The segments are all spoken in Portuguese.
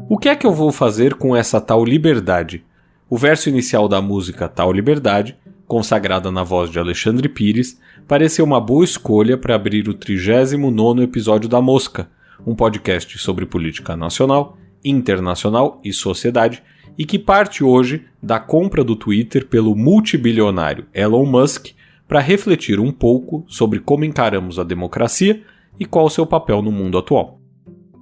O que é que eu vou fazer com essa tal liberdade? O verso inicial da música Tal Liberdade, consagrada na voz de Alexandre Pires, pareceu uma boa escolha para abrir o 39º episódio da Mosca, um podcast sobre política nacional, internacional e sociedade, e que parte hoje da compra do Twitter pelo multibilionário Elon Musk para refletir um pouco sobre como encaramos a democracia e qual o seu papel no mundo atual.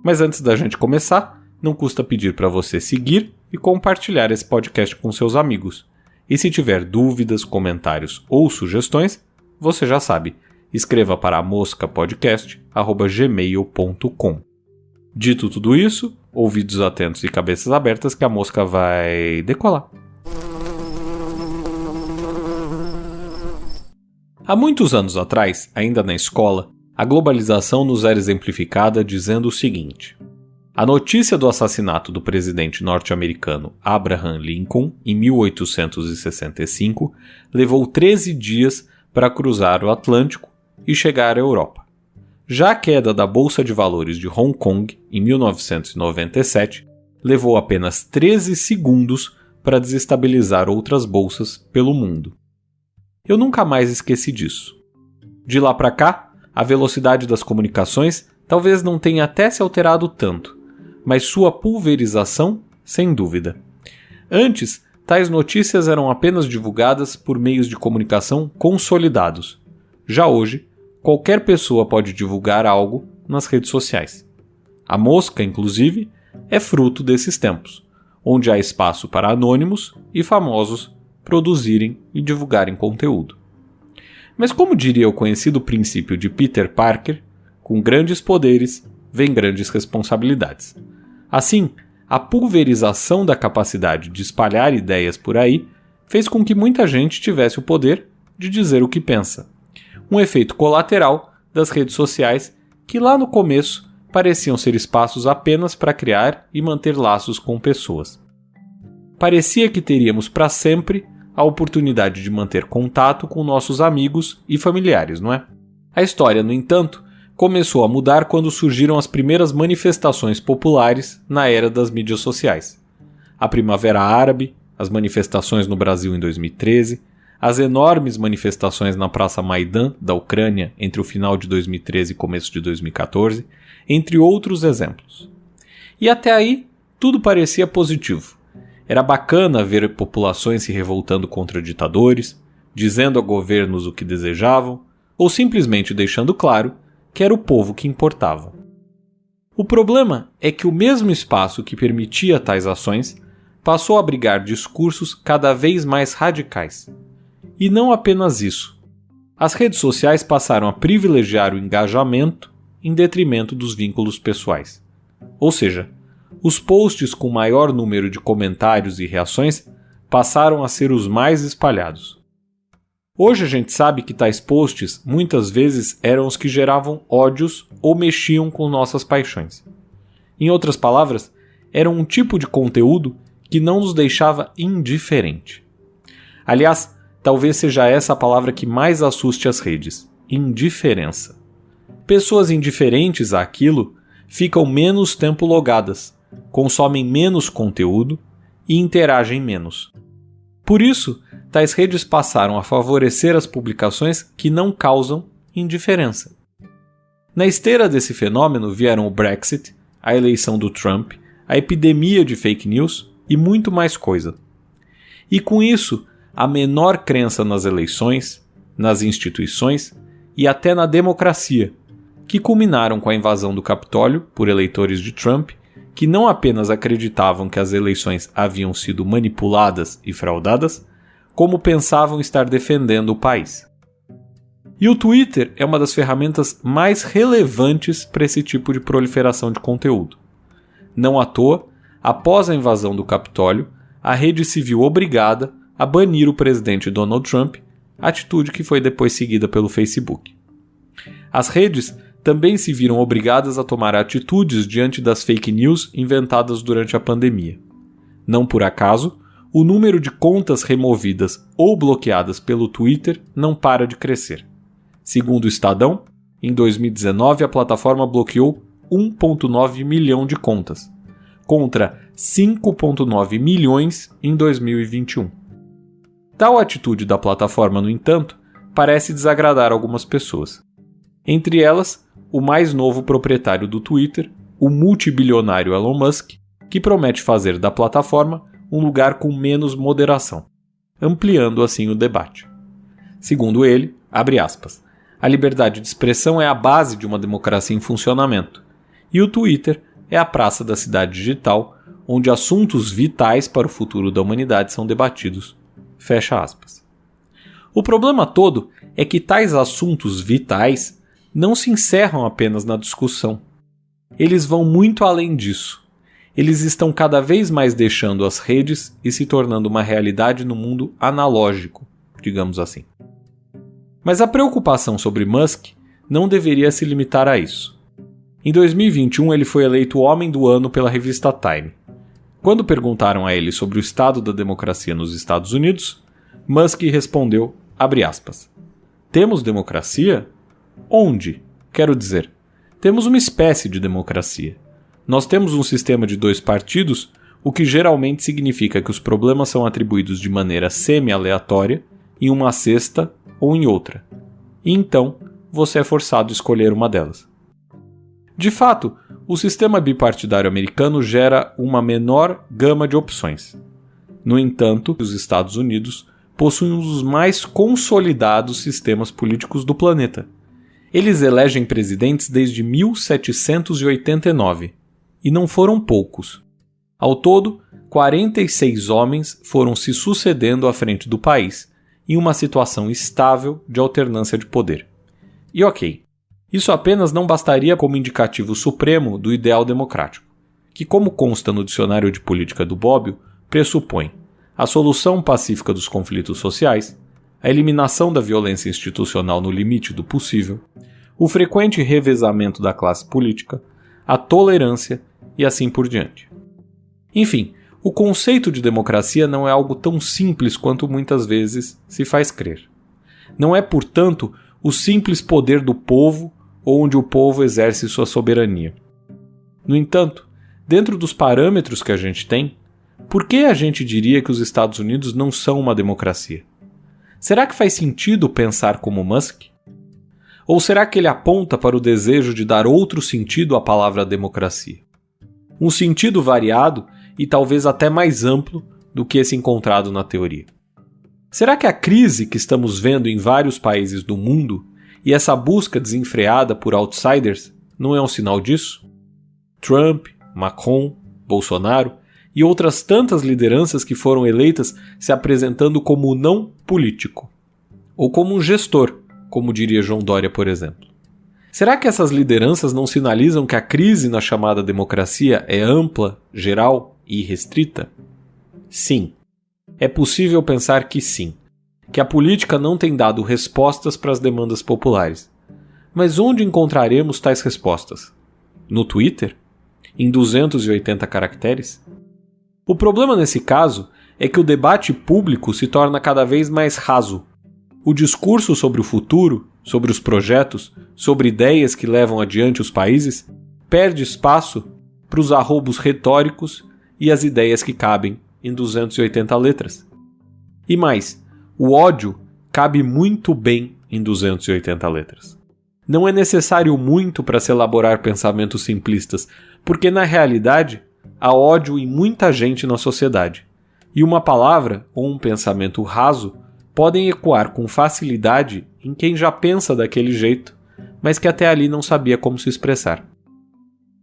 Mas antes da gente começar, não custa pedir para você seguir e compartilhar esse podcast com seus amigos. E se tiver dúvidas, comentários ou sugestões, você já sabe, escreva para moscapodcast@gmail.com. Dito tudo isso, ouvidos atentos e cabeças abertas que a mosca vai decolar. Há muitos anos atrás, ainda na escola, a globalização nos era exemplificada dizendo o seguinte: a notícia do assassinato do presidente norte-americano Abraham Lincoln, em 1865, levou 13 dias para cruzar o Atlântico e chegar à Europa. Já a queda da Bolsa de Valores de Hong Kong, em 1997, levou apenas 13 segundos para desestabilizar outras bolsas pelo mundo. Eu nunca mais esqueci disso. De lá para cá, a velocidade das comunicações talvez não tenha até se alterado tanto, mas sua pulverização, sem dúvida. Antes, tais notícias eram apenas divulgadas por meios de comunicação consolidados. Já hoje, qualquer pessoa pode divulgar algo nas redes sociais. A Mosca, inclusive, é fruto desses tempos, onde há espaço para anônimos e famosos produzirem e divulgarem conteúdo. Mas como diria o conhecido princípio de Peter Parker, com grandes poderes vem grandes responsabilidades. Assim, a pulverização da capacidade de espalhar ideias por aí fez com que muita gente tivesse o poder de dizer o que pensa. Um efeito colateral das redes sociais que lá no começo pareciam ser espaços apenas para criar e manter laços com pessoas. Parecia que teríamos para sempre a oportunidade de manter contato com nossos amigos e familiares, não é? A história, no entanto, começou a mudar quando surgiram as primeiras manifestações populares na era das mídias sociais. A Primavera Árabe, as manifestações no Brasil em 2013, as enormes manifestações na Praça Maidan da Ucrânia entre o final de 2013 e começo de 2014, entre outros exemplos. E até aí, tudo parecia positivo. Era bacana ver populações se revoltando contra ditadores, dizendo a governos o que desejavam, ou simplesmente deixando claro que era o povo que importava. O problema é que o mesmo espaço que permitia tais ações passou a abrigar discursos cada vez mais radicais. E não apenas isso. As redes sociais passaram a privilegiar o engajamento em detrimento dos vínculos pessoais. Ou seja, os posts com maior número de comentários e reações passaram a ser os mais espalhados. Hoje a gente sabe que tais posts muitas vezes eram os que geravam ódios ou mexiam com nossas paixões. Em outras palavras, eram um tipo de conteúdo que não nos deixava indiferente. Aliás, talvez seja essa a palavra que mais assuste as redes: indiferença. Pessoas indiferentes àquilo ficam menos tempo logadas, consomem menos conteúdo e interagem menos. Por isso, tais redes passaram a favorecer as publicações que não causam indiferença. Na esteira desse fenômeno vieram o Brexit, a eleição do Trump, a epidemia de fake news e muito mais coisa. E com isso, a menor crença nas eleições, nas instituições e até na democracia, que culminaram com a invasão do Capitólio por eleitores de Trump, que não apenas acreditavam que as eleições haviam sido manipuladas e fraudadas, como pensavam estar defendendo o país. E o Twitter é uma das ferramentas mais relevantes para esse tipo de proliferação de conteúdo. Não à toa, após a invasão do Capitólio, a rede se viu obrigada a banir o presidente Donald Trump, atitude que foi depois seguida pelo Facebook. As redes também se viram obrigadas a tomar atitudes diante das fake news inventadas durante a pandemia. Não por acaso, o número de contas removidas ou bloqueadas pelo Twitter não para de crescer. Segundo o Estadão, em 2019 a plataforma bloqueou 1,9 milhão de contas, contra 5,9 milhões em 2021. Tal atitude da plataforma, no entanto, parece desagradar algumas pessoas. Entre elas, o mais novo proprietário do Twitter, o multibilionário Elon Musk, que promete fazer da plataforma um lugar com menos moderação, ampliando assim o debate. Segundo ele, abre aspas, a liberdade de expressão é a base de uma democracia em funcionamento, e o Twitter é a praça da cidade digital, onde assuntos vitais para o futuro da humanidade são debatidos. Fecha aspas. O problema todo é que tais assuntos vitais não se encerram apenas na discussão. Eles vão muito além disso. Eles estão cada vez mais deixando as redes e se tornando uma realidade no mundo analógico, digamos assim. Mas a preocupação sobre Musk não deveria se limitar a isso. Em 2021, ele foi eleito Homem do Ano pela revista Time. Quando perguntaram a ele sobre o estado da democracia nos Estados Unidos, Musk respondeu, abre aspas, temos democracia? Onde? Quero dizer, temos uma espécie de democracia. Nós temos um sistema de 2 partidos, o que geralmente significa que os problemas são atribuídos de maneira semi-aleatória, em uma cesta ou em outra. E então, você é forçado a escolher uma delas. De fato, o sistema bipartidário americano gera uma menor gama de opções. No entanto, os Estados Unidos possuem um dos mais consolidados sistemas políticos do planeta. Eles elegem presidentes desde 1789, e não foram poucos. Ao todo, 46 homens foram se sucedendo à frente do país, em uma situação estável de alternância de poder. E ok, isso apenas não bastaria como indicativo supremo do ideal democrático, que, como consta no dicionário de política do Bobbio, pressupõe a solução pacífica dos conflitos sociais, a eliminação da violência institucional no limite do possível, o frequente revezamento da classe política, a tolerância e assim por diante. Enfim, o conceito de democracia não é algo tão simples quanto muitas vezes se faz crer. Não é, portanto, o simples poder do povo onde o povo exerce sua soberania. No entanto, dentro dos parâmetros que a gente tem, por que a gente diria que os Estados Unidos não são uma democracia? Será que faz sentido pensar como Musk? Ou será que ele aponta para o desejo de dar outro sentido à palavra democracia? Um sentido variado e talvez até mais amplo do que esse encontrado na teoria. Será que a crise que estamos vendo em vários países do mundo e essa busca desenfreada por outsiders não é um sinal disso? Trump, Macron, Bolsonaro e outras tantas lideranças que foram eleitas se apresentando como não político, ou como um gestor, como diria João Dória, por exemplo. Será que essas lideranças não sinalizam que a crise na chamada democracia é ampla, geral e irrestrita? Sim. É possível pensar que sim, que a política não tem dado respostas para as demandas populares. Mas onde encontraremos tais respostas? No Twitter? Em 280 caracteres? O problema nesse caso é que o debate público se torna cada vez mais raso. O discurso sobre o futuro, sobre os projetos, sobre ideias que levam adiante os países, perde espaço para os arrobos retóricos e as ideias que cabem em 280 letras. E mais, o ódio cabe muito bem em 280 letras. Não é necessário muito para se elaborar pensamentos simplistas, porque na realidade há ódio em muita gente na sociedade, e uma palavra ou um pensamento raso podem ecoar com facilidade em quem já pensa daquele jeito, mas que até ali não sabia como se expressar.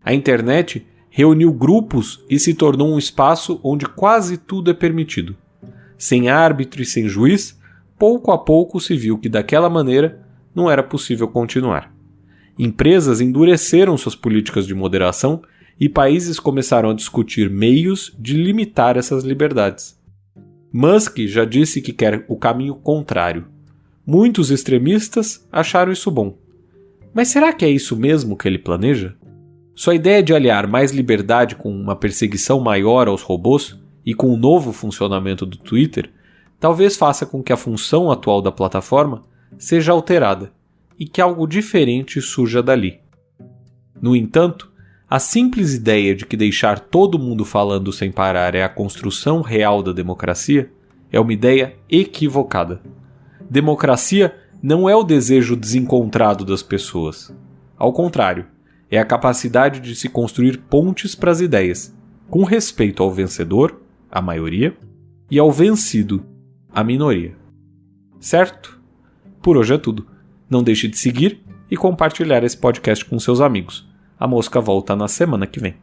A internet reuniu grupos e se tornou um espaço onde quase tudo é permitido. Sem árbitro e sem juiz, pouco a pouco se viu que daquela maneira não era possível continuar. Empresas endureceram suas políticas de moderação e países começaram a discutir meios de limitar essas liberdades. Musk já disse que quer o caminho contrário. Muitos extremistas acharam isso bom. Mas será que é isso mesmo que ele planeja? Sua ideia de aliar mais liberdade com uma perseguição maior aos robôs e com o novo funcionamento do Twitter talvez faça com que a função atual da plataforma seja alterada e que algo diferente surja dali. No entanto, A simples ideia de que deixar todo mundo falando sem parar é a construção real da democracia é uma ideia equivocada. Democracia não é o desejo desencontrado das pessoas. Ao contrário, é a capacidade de se construir pontes para as ideias, com respeito ao vencedor, a maioria, e ao vencido, a minoria. Certo? Por hoje é tudo. Não deixe de seguir e compartilhar esse podcast com seus amigos. A Mosca volta na semana que vem.